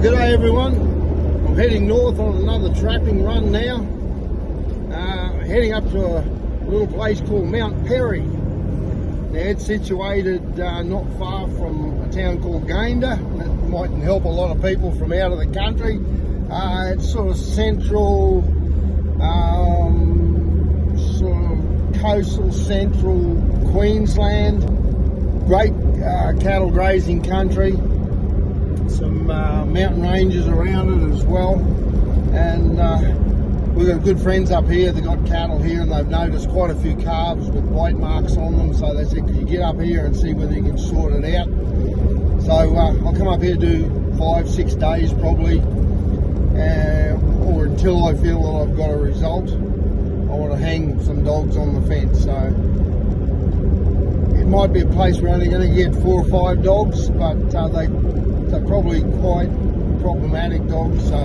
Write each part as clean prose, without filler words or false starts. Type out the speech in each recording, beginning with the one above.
G'day everyone. I'm heading north on another trapping run now. Heading up to a little place called Mount Perry. Now it's situated not far from a town called Gayndah. That mightn't help a lot of people from out of the country. It's sort of central, sort of coastal central Queensland. Great cattle grazing country. Some mountain ranges around it as well, and we've got good friends up here that got cattle here, and they've noticed quite a few calves with white marks on them, so they said, could you get up here and see whether you can sort it out? So I'll come up here, do 5-6 days probably, or until I feel that I've got a result. I want to hang some dogs on the fence, so it might be a place we're only going to get 4 or 5 dogs, but they're probably quite problematic dogs, so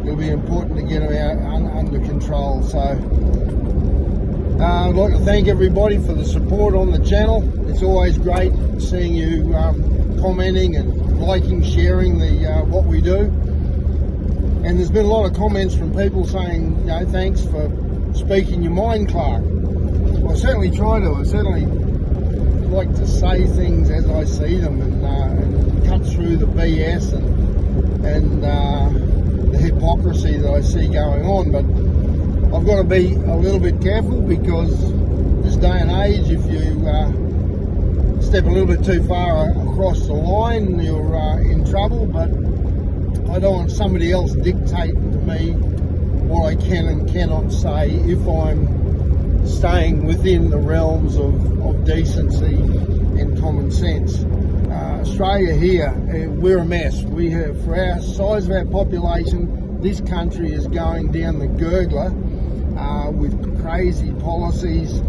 it'll be important to get them out under control. So I'd like to thank everybody for the support on the channel. It's always great seeing you commenting and liking, sharing what we do. And there's been a lot of comments from people saying, you know, thanks for speaking your mind, Clark. Well, I certainly try to. I certainly like to say things as I see them, and cut through the BS and the hypocrisy that I see going on. But I've got to be a little bit careful, because this day and age, if you step a little bit too far across the line, you're in trouble. But I don't want somebody else dictating to me what I can and cannot say if I'm staying within the realms of decency and common sense. Australia here, we're a mess. We have, for our size of our population, this country is going down the gurgler with crazy policies.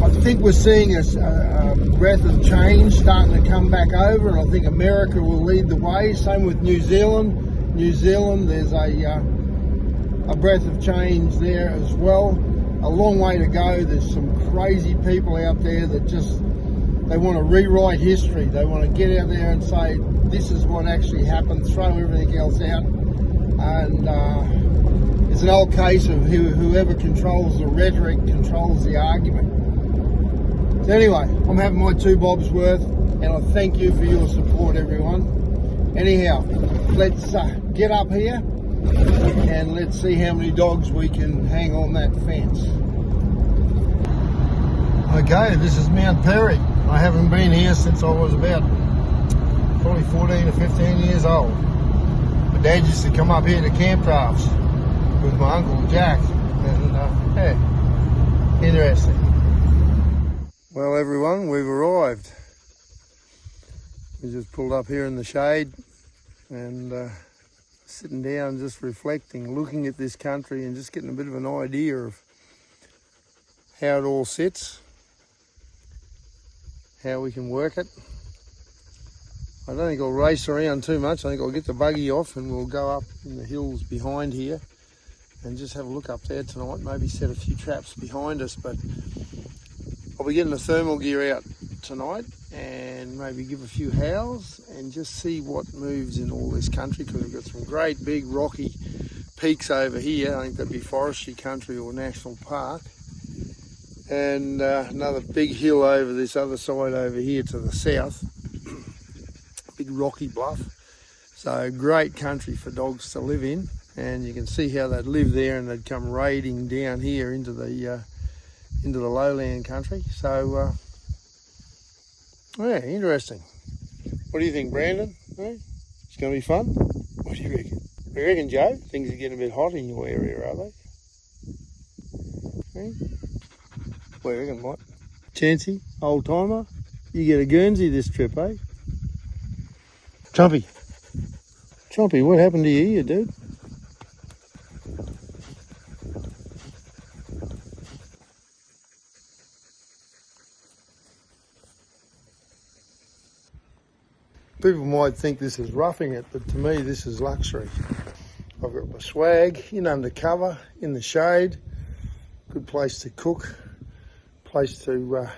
I think we're seeing a breath of change starting to come back over, and I think America will lead the way. Same with New Zealand. New Zealand, there's a breath of change there as well. A long way to go. There's some crazy people out there that they want to rewrite history. They want to get out there and say, this is what actually happened, throw everything else out. And it's an old case of whoever controls the rhetoric controls the argument. So anyway, I'm having my 2 bobs worth, and I thank you for your support, everyone. Anyhow, let's get up here and let's see how many dogs we can hang on that fence. Okay, this is Mount Perry. I haven't been here since I was about probably 14 or 15 years old. My dad used to come up here to camp drafts with my uncle Jack, and yeah, interesting. Well everyone, we've arrived. We just pulled up here in the shade and sitting down, just reflecting, looking at this country and just getting a bit of an idea of how it all sits, how we can work it. I don't think I'll race around too much. I think I'll get the buggy off and we'll go up in the hills behind here and just have a look up there tonight, maybe set a few traps behind us. But I'll be getting the thermal gear out tonight and maybe give a few howls and just see what moves in all this country, because we've got some great big rocky peaks over here. I think that'd be forestry country or national park, and another big hill over this other side over here to the south, big rocky bluff. So great country for dogs to live in, and you can see how they'd live there and they'd come raiding down here into the lowland country. So yeah, interesting. What do you think, Brandon? Eh? It's going to be fun? What do you reckon? What do you reckon, Joe? Things are getting a bit hot in your area, are they? Eh? What do you reckon, Mike? Chancey, old timer, you get a Guernsey this trip, eh? Trumpy, what happened to your ear, dude? People might think this is roughing it, but to me this is luxury. I've got my swag in under cover, in the shade, good place to cook, place to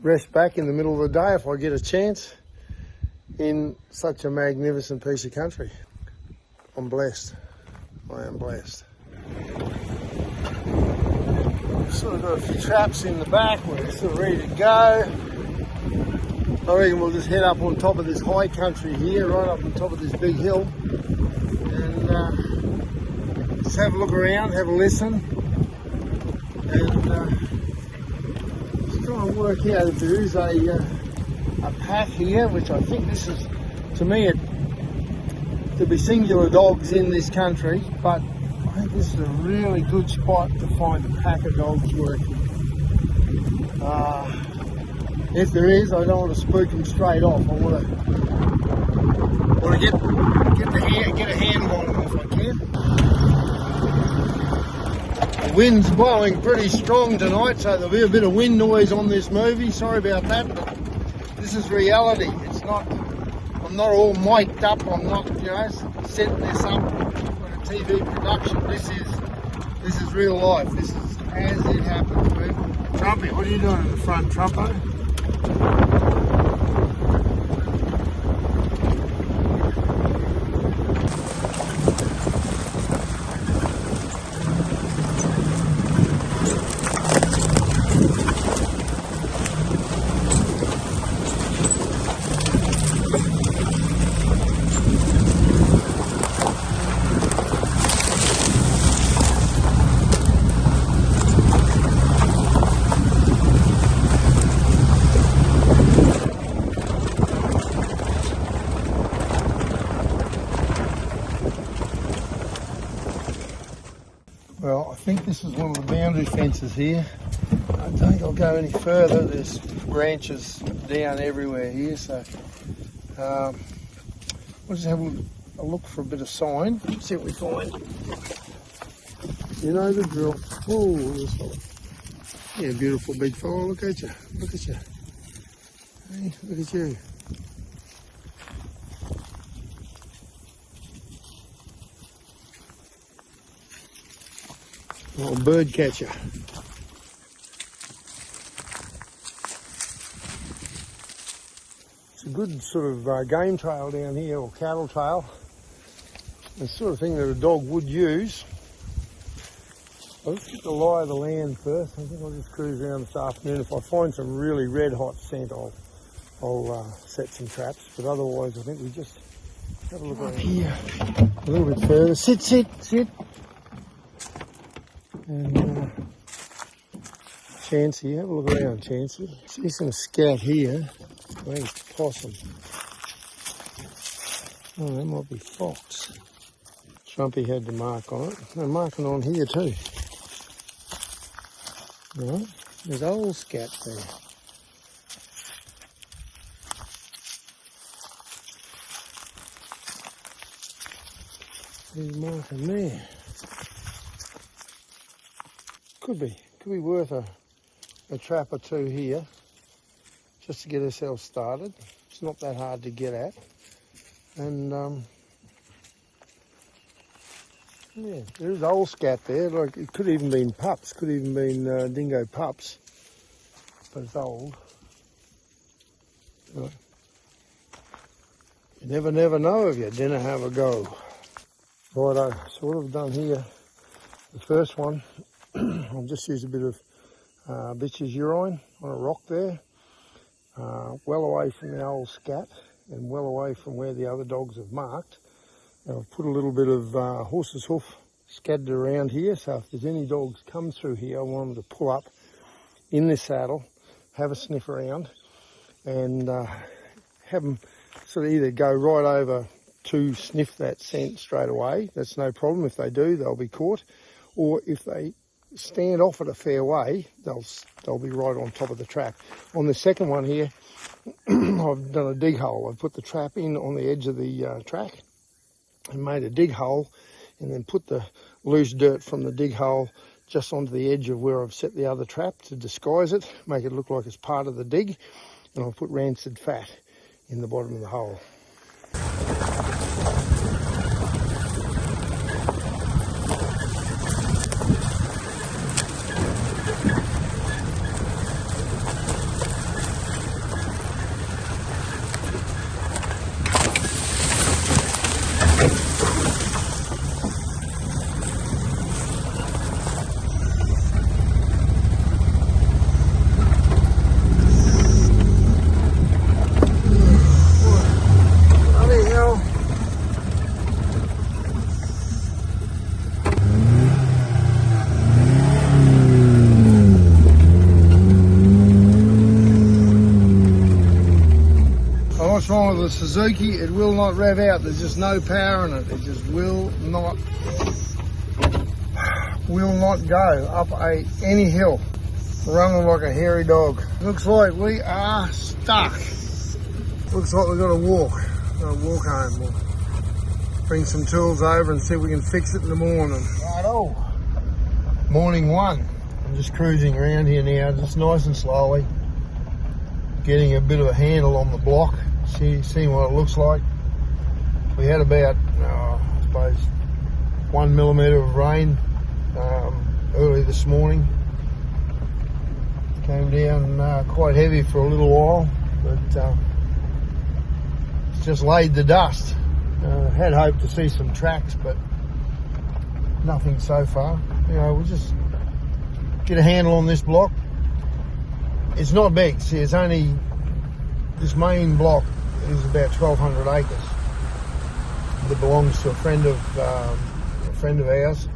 rest back in the middle of the day if I get a chance in such a magnificent piece of country. I'm blessed. I am blessed. Sort of got a few traps in the back. We're sort of ready to go. I reckon we'll just head up on top of this high country here, right up on top of this big hill, and just have a look around, have a listen, and just try and work out if there is a pack here, which I think this is, to me, there'll be singular dogs in this country, but I think this is a really good spot to find a pack of dogs working. If there is, I don't want to spook them straight off. I want to get a handle on them if I can. The wind's blowing pretty strong tonight, so there'll be a bit of wind noise on this movie. Sorry about that, but this is reality. It's not. I'm not all mic'd up. I'm not, setting this up for a TV production. This is real life. This is as it happens, people. Trumpy, what are you doing in the front, Trumpo? Well, I think this is one of the boundary fences here. I don't think I'll go any further. There's branches down everywhere here, so we'll just have a look for a bit of sign, see what we find. You know the drill. Oh, this one. Yeah, beautiful big fellow. Look at you. Look at you. Hey, look at you. Little bird catcher. It's a good sort of game trail down here, or cattle trail. The sort of thing that a dog would use. Let's get the lie of the land first. I think I'll just cruise around this afternoon. If I find some really red hot scent, I'll set some traps. But otherwise, I think we just have a look up here a little bit further. Sit. And Chancy, have a look around, Chancy. See some scat here. I think it's possum. Oh, that might be fox. Trumpy had the mark on it. They're marking on here too. Right, there's old scat there. There's marking there. Could be worth a trap or two here, just to get ourselves started. It's not that hard to get at, and yeah, there's old scat there. Like, it could even been pups, could even been dingo pups, but it's old. Right. You never know if you didn't have a go. Right, I sort of done here. The first one. I'll just use a bit of bitch's urine on a rock there, well away from the old scat and well away from where the other dogs have marked. And I've put a little bit of horse's hoof scattered around here, so if there's any dogs come through here, I want them to pull up in this saddle, have a sniff around, and have them sort of either go right over to sniff that scent straight away. That's no problem. If they do, they'll be caught. Or if they stand off at a fair way, they'll be right on top of the trap. On the second one here, I've done a dig hole. I've put the trap in on the edge of the track and made a dig hole, and then put the loose dirt from the dig hole just onto the edge of where I've set the other trap to disguise it, make it look like it's part of the dig, and I'll put rancid fat in the bottom of the hole. what's wrong with the Suzuki. It will not rev out. There's just no power in it. It just will not go up any hill, running like a hairy dog. Looks like we are stuck. Looks like we've got to walk. Got to walk home. We'll bring some tools over and see if we can fix it in the morning. Righto. Morning one. I'm just cruising around here now, just nice and slowly, getting a bit of a handle on the block, seeing what it looks like. We had about, I suppose, 1 millimetre of rain early this morning. Came down quite heavy for a little while, but it's just laid the dust. Had hoped to see some tracks, but nothing so far. You know, we'll just get a handle on this block. It's not big. See, it's only, this main block is about 1,200 acres. That belongs to a friend of ours.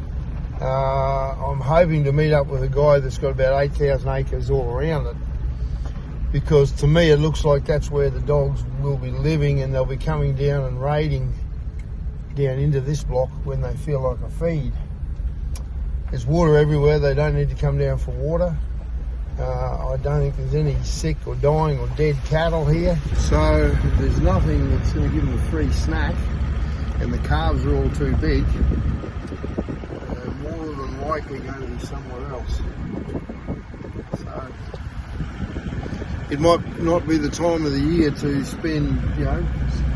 I'm hoping to meet up with a guy that's got about 8,000 acres all around it, because to me it looks like that's where the dogs will be living, and they'll be coming down and raiding down into this block when they feel like a feed. There's water everywhere. They don't need to come down for water. I don't think there's any sick or dying or dead cattle here. So there's nothing that's going to give them a free snack, and the calves are all too big. More than likely going to be somewhere else. So it might not be the time of the year to spend, you know,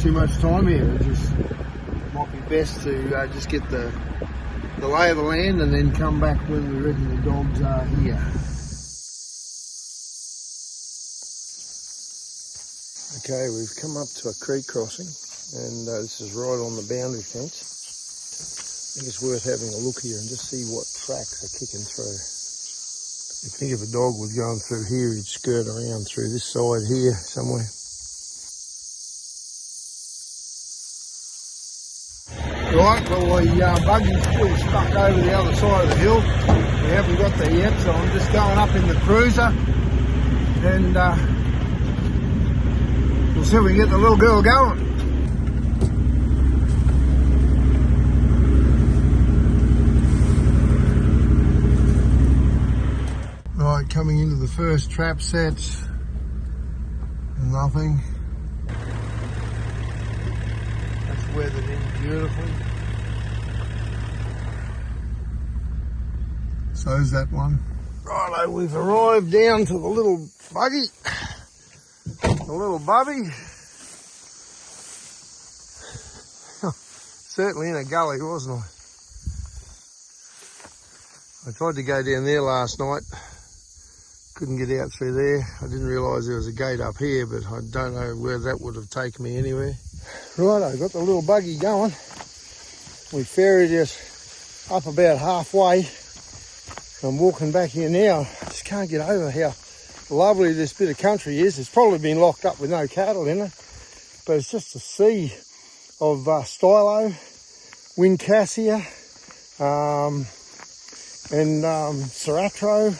too much time here. It might be best to just get the lay of the land and then come back when we reckon the dogs are here. Okay, we've come up to a creek crossing, and this is right on the boundary fence. I think it's worth having a look here and just see what tracks are kicking through. I think if a dog was going through here, he'd skirt around through this side here somewhere. Right, well the buggy's still stuck over the other side of the hill. We haven't got there yet, so I'm just going up in the cruiser, and we'll see if we can get the little girl going. Right, coming into the first trap set, nothing. That's weathered in beautifully. So's that one. Righto, we've arrived down to the little buggy. The little bubby. Certainly in a gully, wasn't I? I tried to go down there last night. Couldn't get out through there. I didn't realise there was a gate up here, but I don't know where that would have taken me anywhere. Right, I got the little buggy going. We ferried it up about halfway. I'm walking back here now. I just can't get over how lovely this bit of country is. It's probably been locked up with no cattle in it, but it's just a sea of stylo, wincassia, and Ceratro.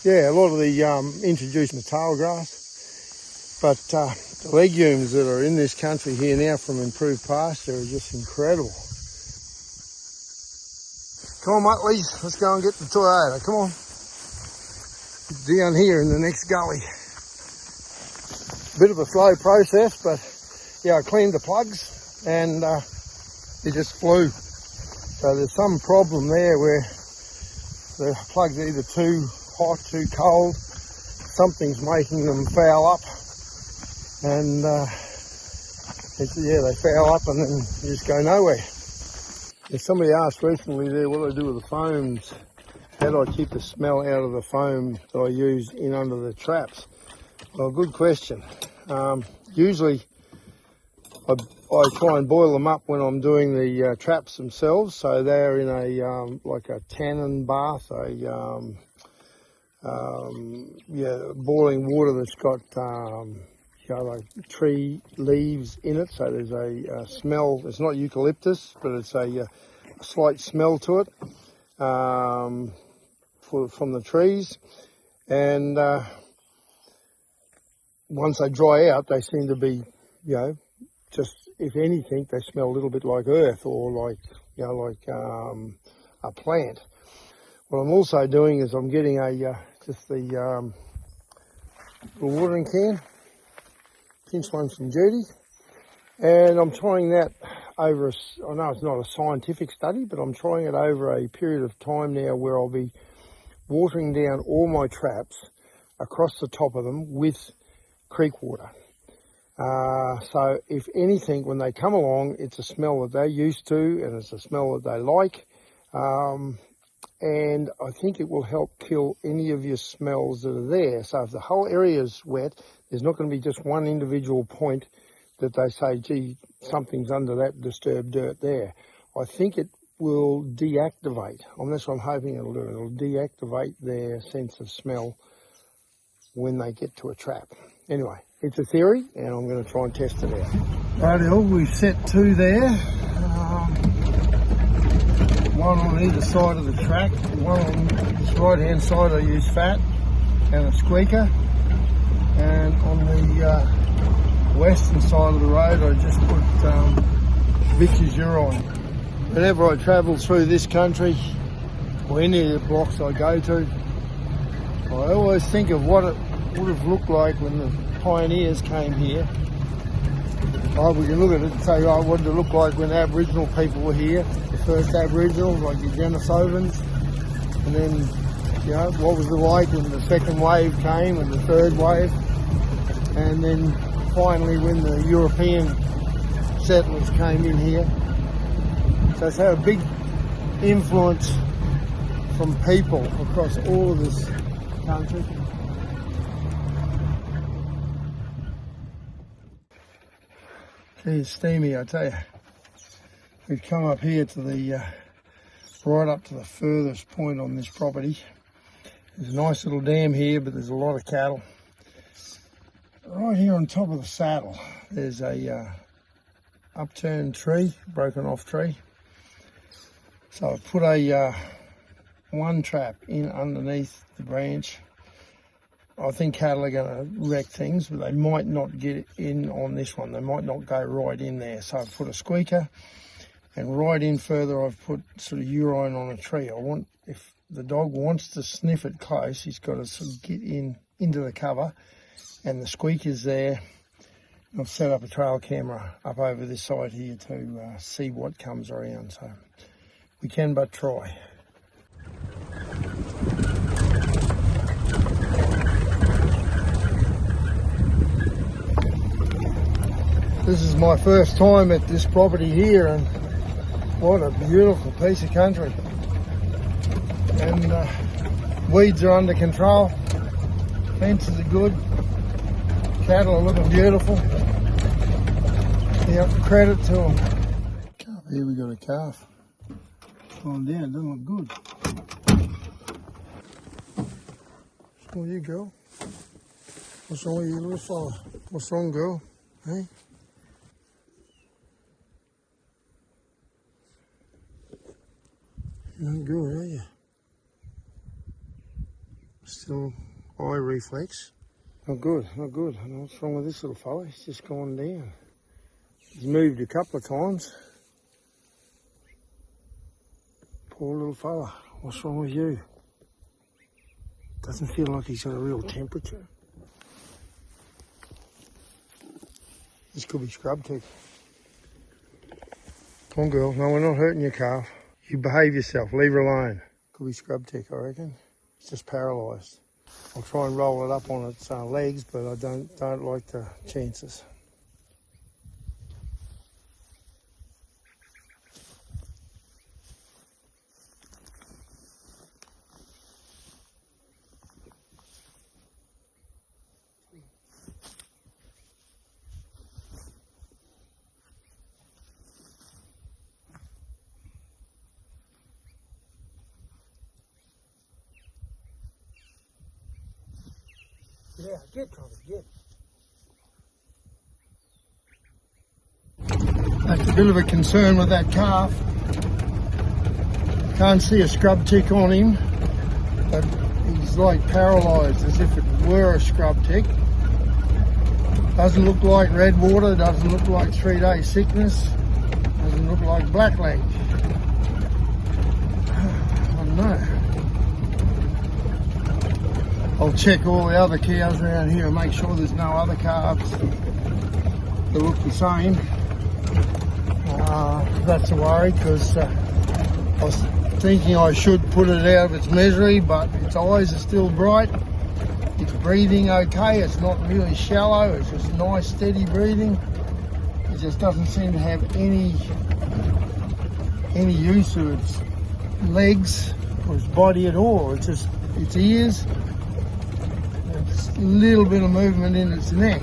Yeah, a lot of the introduced natal grass, but the legumes that are in this country here now from improved pasture are just incredible. Come on, Mutleys, let's go and get the Toyota. Come on. Down here in the next gully. Bit of a slow process, but yeah, I cleaned the plugs and it just flew. So there's some problem there where the plugs are either too hot, too cold. Something's making them foul up, and yeah, they foul up and then you just go nowhere. Yeah, somebody asked recently there what I do with the foams. How do I keep the smell out of the foam that I use in under the traps? Well, good question. Usually I try and boil them up when I'm doing the traps themselves, so they're in a like a tannin bath, boiling water that's got like tree leaves in it, so there's a smell. It's not eucalyptus, but it's a slight smell to it from the trees, and once they dry out, they seem to be you know, just if anything, they smell a little bit like earth or like, you know, like a plant. What I'm also doing is I'm getting a just the little watering can, pinch one from Judy, and I'm trying that over. I know it's not a scientific study, but I'm trying it over a period of time now where I'll be watering down all my traps across the top of them with creek water. So if anything, when they come along, it's a smell that they're used to and it's a smell that they like. And I think it will help kill any of your smells that are there. So if the whole area is wet, there's not going to be just one individual point that they say, gee, something's under that disturbed dirt there. I think it will deactivate. That's what I'm hoping it'll do. It'll deactivate their sense of smell when they get to a trap. Anyway, it's a theory, and I'm going to try and test it out. Rightio, we've set 2 there. One on either side of the track. One on this right-hand side I use fat and a squeaker. And on the western side of the road I just put Victor's urine. Whenever I travel through this country, or any of the blocks I go to, I always think of what it would have looked like when the pioneers came here. We can look at it and say, what did it look like when Aboriginal people were here? The first Aboriginals, like the Denisovans. And then, you know, what was it like when the second wave came and the third wave? And then finally when the European settlers came in here. So it's had a big influence from people across all of this country. It's steamy, I tell you. We've come up here to the, right up to the furthest point on this property. There's a nice little dam here, but there's a lot of cattle. Right here on top of the saddle, there's a upturned tree, broken off tree. So I've put a one trap in underneath the branch. I think cattle are going to wreck things, but they might not get in on this one. They might not go right in there. So I've put a squeaker, and right in further I've put sort of urine on a tree. If the dog wants to sniff it close, he's got to sort of get into the cover, and the squeaker's there. I've set up a trail camera up over this side here to see what comes around. So we can but try. This is my first time at this property here, and what a beautiful piece of country. And weeds are under control, fences are good, cattle are looking beautiful. Yeah, credit to them. Here we got a calf. Going down, doesn't look good. What's wrong with you, girl? What's wrong with you, little fella? What's wrong, girl? Hey? You're not good, are you? Still eye reflex. Not good, not good. I don't know what's wrong with this little fella. He's just gone down. He's moved a couple of times. Poor little fella. What's wrong with you? Doesn't feel like he's got a real temperature. This could be scrub tick. Come on, girl. No, we're not hurting your calf. You behave yourself. Leave her alone. Could be scrub tick, I reckon. It's just paralysed. I'll try and roll it up on its legs, but I don't like the chances. Yeah, get Tommy, get. That's a bit of a concern with that calf. Can't see a scrub tick on him, but he's like paralysed as if it were a scrub tick. Doesn't look like red water, doesn't look like 3-day sickness, doesn't look like blackleg. I don't know. I'll check all the other cows around here and make sure there's no other calves that look the same. That's a worry, because I was thinking I should put it out of its misery, but its eyes are still bright. It's breathing okay, it's not really shallow, it's just nice steady breathing. It just doesn't seem to have any use of its legs or its body at all. It's just its ears, it's a little bit of movement in its neck.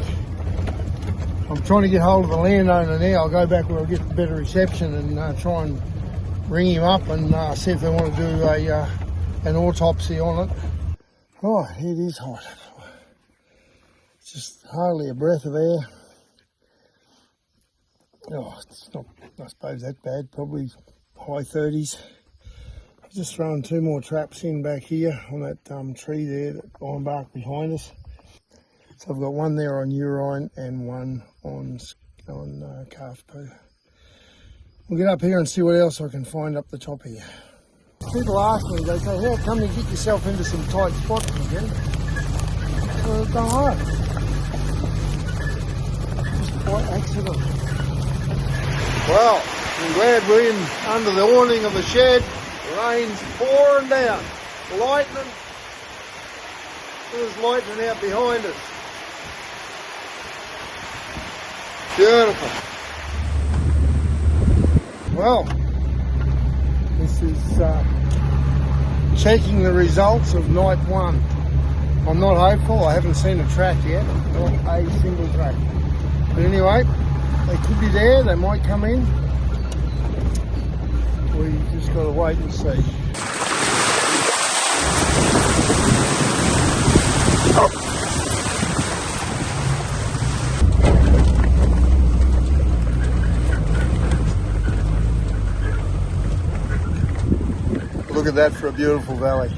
I'm trying to get hold of the landowner now. I'll go back where I'll get better reception and try and ring him up and see if they want to do an autopsy on it. Oh, it is hot. It's just hardly a breath of air. Oh, it's not, I suppose, that bad. Probably high 30s. I'm just throwing 2 more traps in back here on that tree there, that iron bark behind us. So I've got one there on urine and one on calf poo. We'll get up here and see what else I can find up the top here. People ask me, they say, how come you get yourself into some tight spots again? Well, I don't know. Just quite accident. Well, I'm glad we're in under the awning of the shed. The rain's pouring down. Lightning. There's lightning out behind us. Beautiful. Well, this is checking the results of night 1. I'm not hopeful. I haven't seen a track yet. Not a single track. But anyway, they could be there. They might come in. We just got to wait and see. Look at that for a beautiful valley.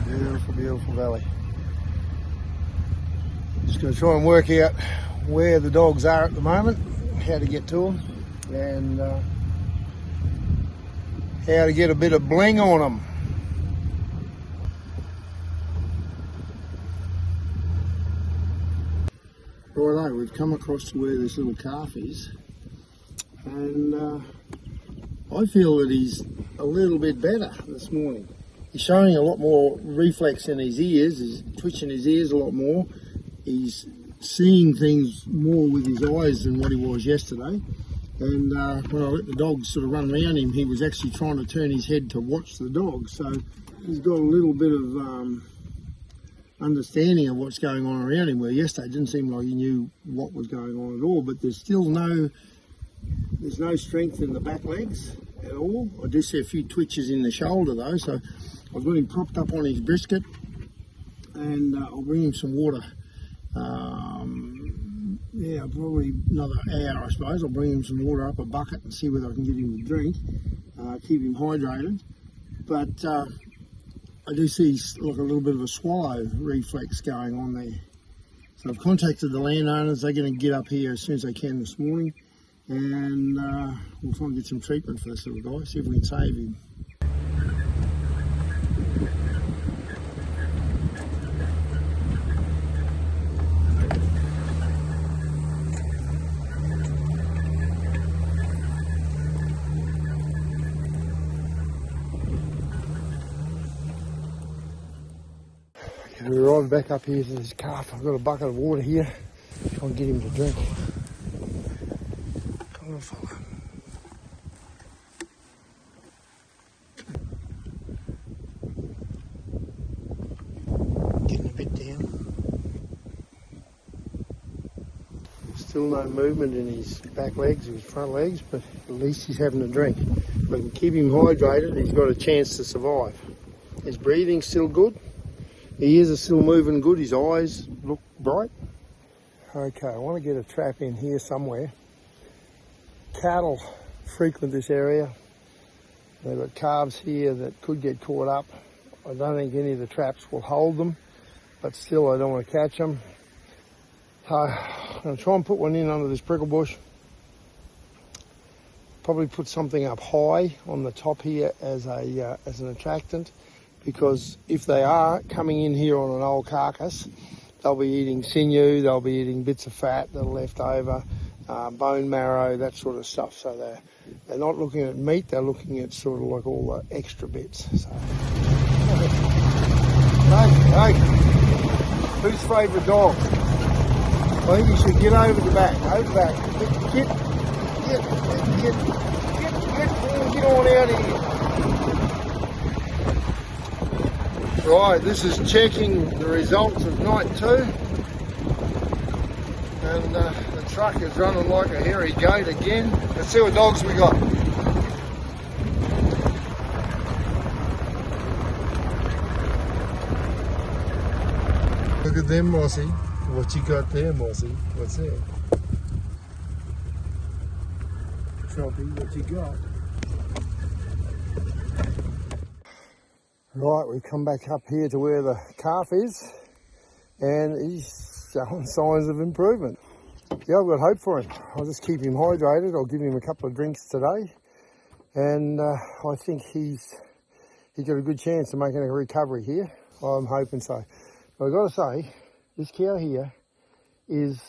Beautiful, beautiful valley. Just going to try and work out where the dogs are at the moment, how to get to them, and how to get a bit of bling on them. Righto, we've come across to where this little calf is, and I feel that he's a little bit better this morning. He's showing a lot more reflex in his ears, he's twitching his ears a lot more, he's seeing things more with his eyes than what he was yesterday. And when I let the dogs sort of run around him, he was actually trying to turn his head to watch the dogs. So he's got a little bit of understanding of what's going on around him, where yesterday it didn't seem like he knew what was going on at all. But there's still there's no strength in the back legs at all. I do see a few twitches in the shoulder though, so I've got him propped up on his brisket, and I'll bring him some water. Yeah, probably another hour, I suppose. I'll bring him some water up a bucket and see whether I can get him to drink, keep him hydrated. But I do see like a little bit of a swallow reflex going on there. So I've contacted the landowners. They're going to get up here as soon as they can this morning, and we'll try and get some treatment for this little guy, see if we can save him. We arrived back up here to this calf. I've got a bucket of water here. Try and get him to drink. Come on, fella. Getting a bit down. Still no movement in his back legs or his front legs, but at least he's having a drink. If I can keep him hydrated, he's got a chance to survive. His breathing's still good. His ears are still moving good, his eyes look bright. Okay, I want to get a trap in here somewhere. Cattle frequent this area. They've got calves here that could get caught up. I don't think any of the traps will hold them, but still I don't want to catch them. So I going to try and put one in under this prickle bush. Probably put something up high on the top here as an attractant, because if they are coming in here on an old carcass, they'll be eating sinew, they'll be eating bits of fat that are left over, bone marrow, that sort of stuff. So they're not looking at meat, they're looking at sort of like all the extra bits. So, hey, whose favourite dog? I think you should get over the back, Get on out of here. Right, this is checking the results of night 2. And the truck is running like a hairy goat again. Let's see what dogs we got. Look at them, Mossy. What you got there, Mossy? What's that? Choppy, what you got? Right, we've come back up here to where the calf is, and he's showing signs of improvement. Yeah, I've got hope for him. I'll just keep him hydrated. I'll give him a couple of drinks today, and I think he's got a good chance of making a recovery here. I'm hoping so. But I've got to say, this cow here is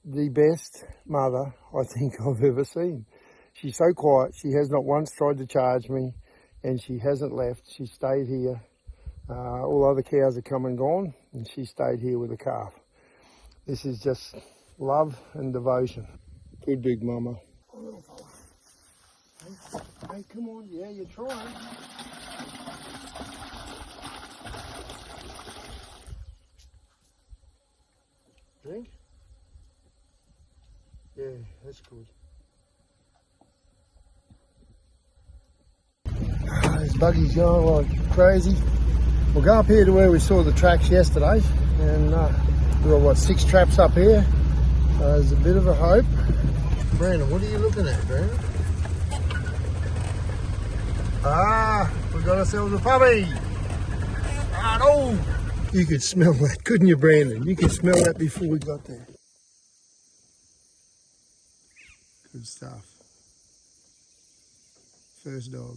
the best mother I think I've ever seen. She's so quiet. She has not once tried to charge me, and she hasn't left. She stayed here. All other cows have come and gone, and she stayed here with the calf. This is just love and devotion. Good big mama. Hey, come on. Yeah, you're trying. Drink? Yeah, that's good. This buggy's going like crazy. We'll go up here to where we saw the tracks yesterday, and we've got, 6 traps up here. There's a bit of a hope. Brandon, what are you looking at, Brandon? We got ourselves a puppy. No! You could smell that, couldn't you, Brandon? You could smell that before we got there. Good stuff. First dog.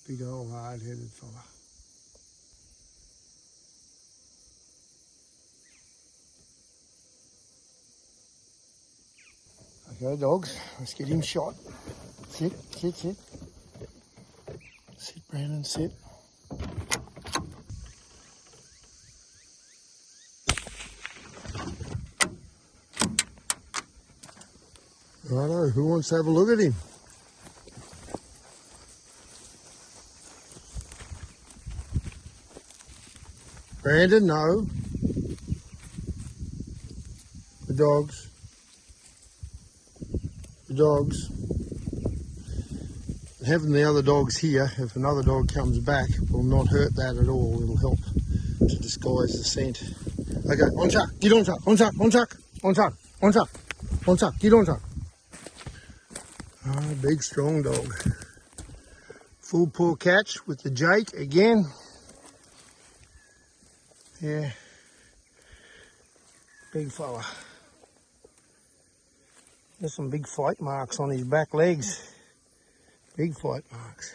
Big old hard-headed fella. Okay, dogs, let's get him shot. Sit. Sit, Brandon, sit. Righto, who wants to have a look at him? Brandon, no. The dogs. Having the other dogs here, if another dog comes back, will not hurt that at all. It'll help to disguise the scent. Okay, on chuck, get on chuck, get on chuck. Big strong dog. Full paw catch with the Jake again. Yeah, big fella. There's some big fight marks on his back legs. Big fight marks.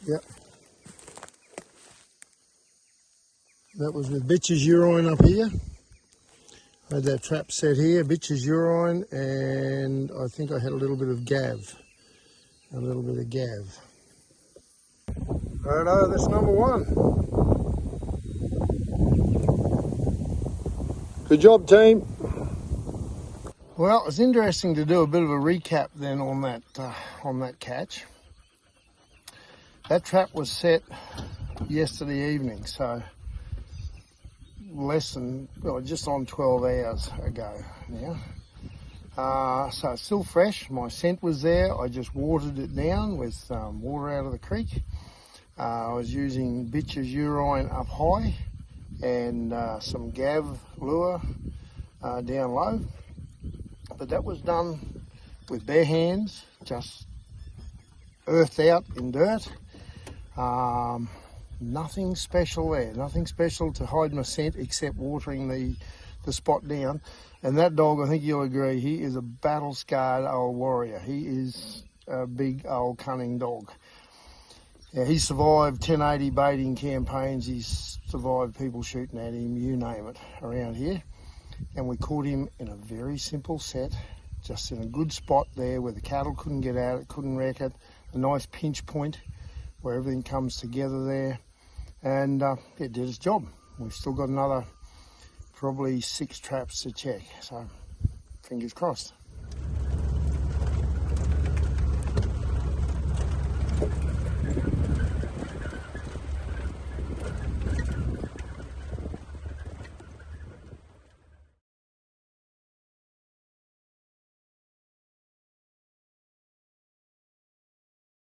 Yep. That was with bitch's urine up here. I had that trap set here, bitch's urine, and I think I had a little bit of gav. Righto, that's number 1. Good job, team. Well, it's interesting to do a bit of a recap then on that catch. That trap was set yesterday evening, so just on 12 hours ago now. So it's still fresh. My scent was there. I just watered it down with water out of the creek. I was using bitch's urine up high and some gav lure down low. But that was done with bare hands, just earthed out in dirt. Nothing special there, nothing special to hide my scent except watering the spot down. And that dog, I think you'll agree, he is a battle-scarred old warrior. He is a big old cunning dog. Yeah, he's survived 1080 baiting campaigns, he's survived people shooting at him, you name it, around here. And we caught him in a very simple set, just in a good spot there where the cattle couldn't get out, it couldn't wreck it, a nice pinch point where everything comes together there. And it did its job. We've still got another probably 6 traps to check, so fingers crossed.